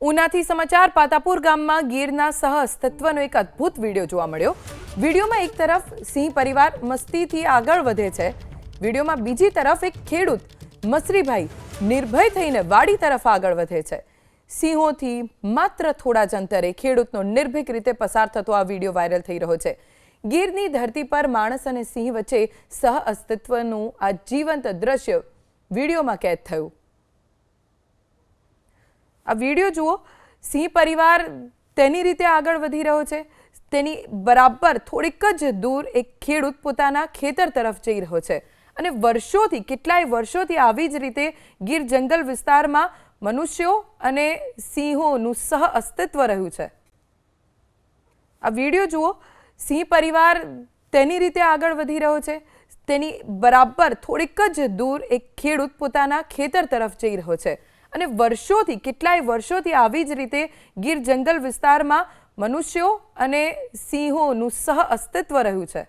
ઉનાથી સમાચાર પાતાપુર ગામમાં ગીરના સહઅસ્તિત્વનો એક અદ્ભુત વિડીયો જોવા મળ્યો। વિડીયોમાં એક તરફ સિંહ પરિવાર મસ્તીથી આગળ વધે છે, વિડીયોમાં બીજી તરફ એક ખેડૂત મસરીભાઈ નિર્ભય થઈને વાડી તરફ આગળ વધે છે। સિંહોથી માત્ર થોડા જ અંતરે ખેડૂતનો નિર્ભીક રીતે પસાર થતો આ વિડીયો વાયરલ થઈ રહ્યો છે। ગીરની ધરતી પર માણસ અને સિંહ વચ્ચે સહઅસ્તિત્વનું આ જીવંત દ્રશ્ય વિડીયોમાં કેદ થયું। આ વિડીયો જુઓ, સિંહ પરિવાર તેની રીતે આગળ વધી રહ્યો છે, તેની બરાબર થોડીક જ દૂર એક ખેડૂત પોતાના ખેતર તરફ જઈ રહ્યો છે અને વર્ષોથી કેટલાય વર્ષોથી આવી જ રીતે ગીર જંગલ વિસ્તારમાં મનુષ્યો અને સિંહોનું સહઅસ્તિત્વ રહ્યું છે। આ વિડીયો જુઓ, સિંહ પરિવાર તેની રીતે આગળ વધી રહ્યો છે, તેની બરાબર થોડીક જ દૂર એક ખેડૂત પોતાના ખેતર તરફ જઈ રહ્યો છે અને વર્ષોથી કેટલાય વર્ષોથી આવી જ રીતે ગીર જંગલ વિસ્તારમાં મનુષ્યો અને સિંહોનું સહઅસ્તિત્વ રહ્યું છે।